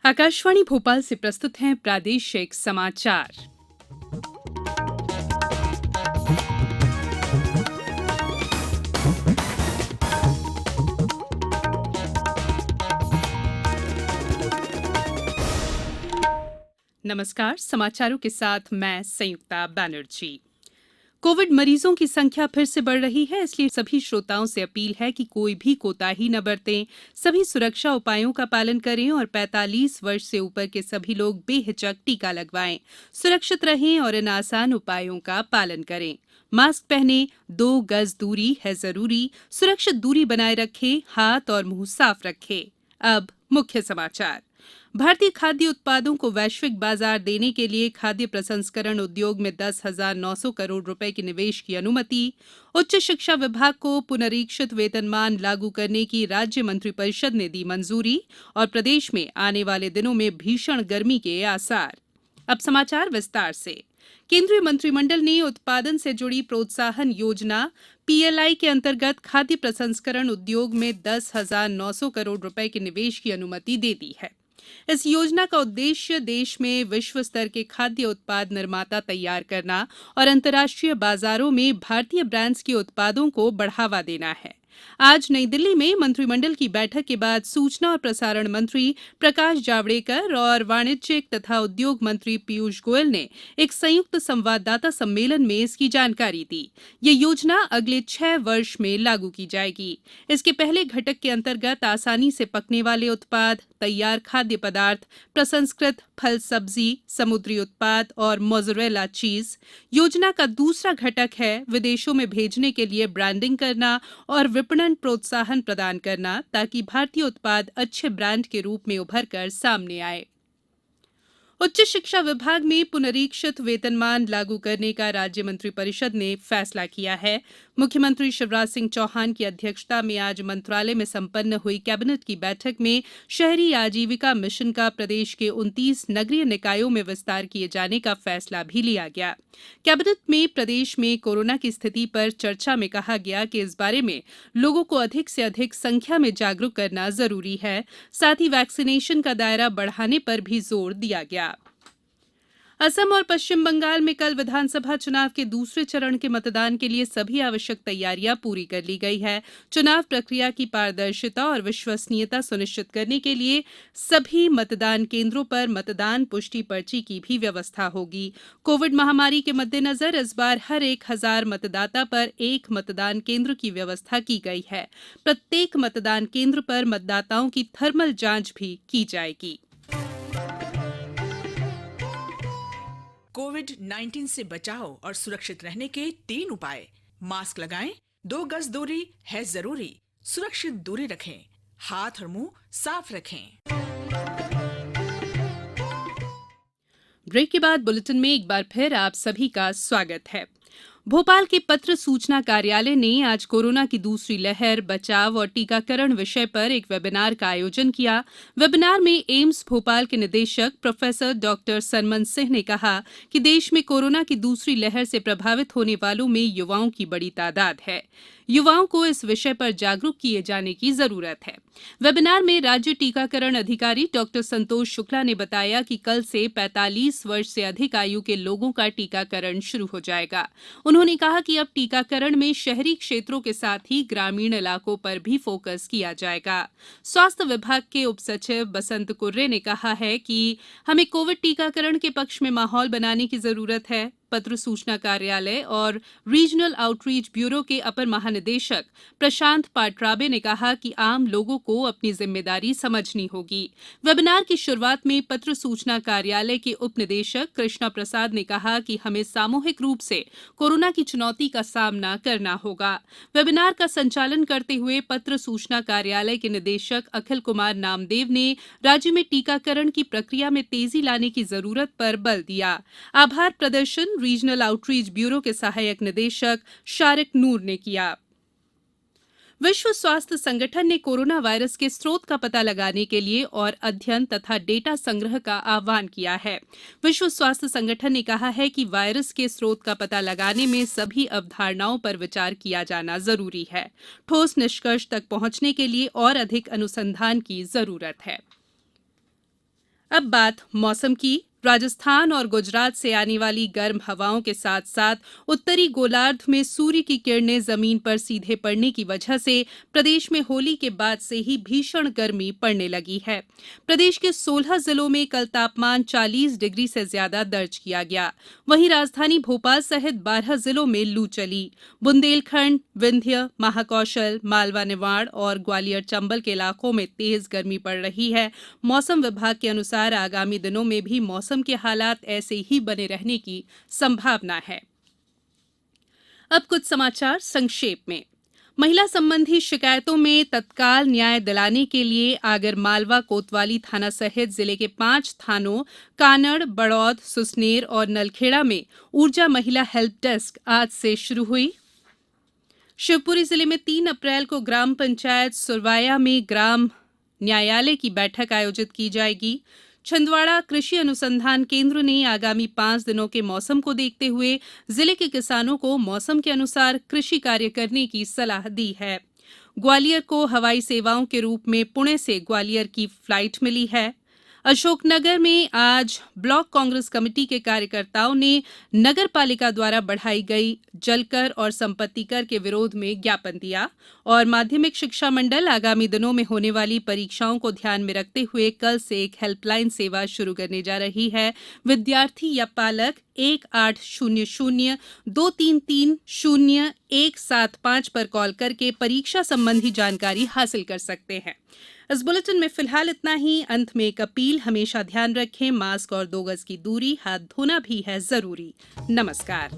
आकाशवाणी भोपाल से प्रस्तुत हैं प्रादेशिक समाचार। नमस्कार, समाचारों के साथ मैं संयुक्ता बैनर्जी। कोविड मरीजों की संख्या फिर से बढ़ रही है, इसलिए सभी श्रोताओं से अपील है कि कोई भी कोताही न बरतें, सभी सुरक्षा उपायों का पालन करें और 45 वर्ष से ऊपर के सभी लोग बेहिचक टीका लगवाएं। सुरक्षित रहें और इन आसान उपायों का पालन करें। मास्क पहनें, 2 गज दूरी है जरूरी, सुरक्षित दूरी बनाए रखें, हाथ और मुंह साफ रखें। अब मुख्य समाचार। भारतीय खाद्य उत्पादों को वैश्विक बाजार देने के लिए खाद्य प्रसंस्करण उद्योग में 10,900 करोड़ रुपए के निवेश की अनुमति। उच्च शिक्षा विभाग को पुनरीक्षित वेतनमान लागू करने की राज्य मंत्रिपरिषद ने दी मंजूरी और प्रदेश में आने वाले दिनों में भीषण गर्मी के आसार। अब समाचार विस्तार से। केंद्रीय मंत्रिमंडल ने उत्पादन से जुड़ी प्रोत्साहन योजना पीएलआई के अंतर्गत खाद्य प्रसंस्करण उद्योग में 10,900 करोड़ रुपए के निवेश की अनुमति दे दी है। इस योजना का उद्देश्य देश में विश्व स्तर के खाद्य उत्पाद निर्माता तैयार करना और अंतर्राष्ट्रीय बाजारों में भारतीय ब्रांड्स के उत्पादों को बढ़ावा देना है। आज नई दिल्ली में मंत्रिमंडल की बैठक के बाद सूचना और प्रसारण मंत्री प्रकाश जावड़ेकर और वाणिज्यिक तथा उद्योग मंत्री पीयूष गोयल ने एक संयुक्त संवाददाता सम्मेलन में इसकी जानकारी दी। ये योजना अगले 6 वर्ष में लागू की जाएगी। इसके पहले घटक के अंतर्गत आसानी से पकने वाले उत्पाद, तैयार खाद्य पदार्थ, प्रसंस्कृत फल सब्जी, समुद्री उत्पाद और मोज़रेला चीज। योजना का दूसरा घटक है विदेशों में भेजने के लिए ब्रांडिंग करना और विपणन प्रोत्साहन प्रदान करना, ताकि भारतीय उत्पाद अच्छे ब्रांड के रूप में उभर कर सामने आए। उच्च शिक्षा विभाग में पुनरीक्षित वेतनमान लागू करने का राज्य मंत्रिपरिषद ने फैसला किया है। मुख्यमंत्री शिवराज सिंह चौहान की अध्यक्षता में आज मंत्रालय में संपन्न हुई कैबिनेट की बैठक में शहरी आजीविका मिशन का प्रदेश के 29 नगरीय निकायों में विस्तार किए जाने का फैसला भी लिया गया। कैबिनेट में प्रदेश में कोरोना की स्थिति पर चर्चा में कहा गया कि इस बारे में लोगों को अधिक से अधिक संख्या में जागरूक करना जरूरी है। साथ ही वैक्सीनेशन का दायरा बढ़ाने पर भी जोर दिया गया। असम और पश्चिम बंगाल में कल विधानसभा चुनाव के दूसरे चरण के मतदान के लिए सभी आवश्यक तैयारियां पूरी कर ली गई है। चुनाव प्रक्रिया की पारदर्शिता और विश्वसनीयता सुनिश्चित करने के लिए सभी मतदान केंद्रों पर मतदान पुष्टि पर्ची की भी व्यवस्था होगी। कोविड महामारी के मद्देनजर इस बार हर 1,000 मतदाता पर एक मतदान केंद्र की व्यवस्था की गई है। प्रत्येक मतदान केंद्र पर मतदाताओं की थर्मल जांच भी की जाएगी। कोविड-19 से बचाव और सुरक्षित रहने के 3 उपाय। मास्क लगाएं, 2 गज दूरी है जरूरी, सुरक्षित दूरी रखें, हाथ और मुंह साफ रखें। ब्रेक के बाद बुलेटिन में एक बार फिर आप सभी का स्वागत है। भोपाल के पत्र सूचना कार्यालय ने आज कोरोना की दूसरी लहर, बचाव और टीकाकरण विषय पर एक वेबिनार का आयोजन किया। वेबिनार में एम्स भोपाल के निदेशक प्रोफेसर डॉक्टर सरमन सिंह ने कहा कि देश में कोरोना की दूसरी लहर से प्रभावित होने वालों में युवाओं की बड़ी तादाद है। युवाओं को इस विषय पर जागरूक किए जाने की जरूरत है। वेबिनार में राज्य टीकाकरण अधिकारी डॉक्टर संतोष शुक्ला ने बताया कि कल से 45 वर्ष से अधिक आयु के लोगों का टीकाकरण शुरू हो जाएगा। उन्होंने कहा कि अब टीकाकरण में शहरी क्षेत्रों के साथ ही ग्रामीण इलाकों पर भी फोकस किया जाएगा। स्वास्थ्य विभाग के उप सचिव बसंत कुर्रे ने कहा है कि हमें कोविड टीकाकरण के पक्ष में माहौल बनाने की जरूरत है। पत्र सूचना कार्यालय और रीजनल आउटरीच ब्यूरो के अपर महानिदेशक प्रशांत पाटराबे ने कहा कि आम लोगों को अपनी जिम्मेदारी समझनी होगी। वेबिनार की शुरुआत में पत्र सूचना कार्यालय के उप निदेशक कृष्णा प्रसाद ने कहा कि हमें सामूहिक रूप से कोरोना की चुनौती का सामना करना होगा। वेबिनार का संचालन करते हुए पत्र सूचना कार्यालय के निदेशक अखिल कुमार नामदेव ने राज्य में टीकाकरण की प्रक्रिया में तेजी लाने की जरूरत पर बल दिया। आभार प्रदर्शन रीजनल आउटरीच ब्यूरो के सहायक निदेशक शारिक नूर ने किया। विश्व स्वास्थ्य संगठन ने कोरोना वायरस के स्रोत का पता लगाने के लिए और अध्ययन तथा डेटा संग्रह का आह्वान किया है। विश्व स्वास्थ्य संगठन ने कहा है कि वायरस के स्रोत का पता लगाने में सभी अवधारणाओं पर विचार किया जाना जरूरी है। ठोस निष्कर्ष तक पहुंचने के लिए और अधिक अनुसंधान की जरूरत है। अब बात मौसम की। राजस्थान और गुजरात से आने वाली गर्म हवाओं के साथ साथ उत्तरी गोलार्ध में सूर्य की किरणें जमीन पर सीधे पड़ने की वजह से प्रदेश में होली के बाद से ही भीषण गर्मी पड़ने लगी है। प्रदेश के 16 जिलों में कल तापमान 40 डिग्री से ज्यादा दर्ज किया गया। वहीं राजधानी भोपाल सहित 12 जिलों में लू चली। बुंदेलखंड, विंध्य, महाकौशल, मालवा निमाड़ और ग्वालियर चंबल के इलाकों में तेज गर्मी पड़ रही है। मौसम विभाग के अनुसार आगामी दिनों में भी मौसम के हालात ऐसे ही बने रहने की संभावना है। अब कुछ समाचार संक्षेप में। महिला संबंधी शिकायतों में तत्काल न्याय दिलाने के लिए आगरमालवा कोतवाली थाना सहित जिले के 5 थानों कानड़, बड़ौद, सुसनेर और नलखेड़ा में ऊर्जा महिला हेल्प डेस्क आज से शुरू हुई। शिवपुरी जिले में 3 अप्रैल को ग्राम पंचायत सुरवाया में ग्राम न्यायालय की बैठक आयोजित की जाएगी। छिंदवाड़ा कृषि अनुसंधान केंद्र ने आगामी 5 दिनों के मौसम को देखते हुए जिले के किसानों को मौसम के अनुसार कृषि कार्य करने की सलाह दी है। ग्वालियर को हवाई सेवाओं के रूप में पुणे से ग्वालियर की फ्लाइट मिली है। अशोकनगर में आज ब्लॉक कांग्रेस कमेटी के कार्यकर्ताओं ने नगर पालिका द्वारा बढ़ाई गई जलकर और संपत्ति कर के विरोध में ज्ञापन दिया। और माध्यमिक शिक्षा मंडल आगामी दिनों में होने वाली परीक्षाओं को ध्यान में रखते हुए कल से एक हेल्पलाइन सेवा शुरू करने जा रही है। विद्यार्थी या पालक 1800-233-0175 पर कॉल करके परीक्षा संबंधी जानकारी हासिल कर सकते हैं। इस बुलेटिन में फिलहाल इतना ही। अंत में एक अपील, हमेशा ध्यान रखें, मास्क और 2 गज की दूरी, हाथ धोना भी है जरूरी। नमस्कार।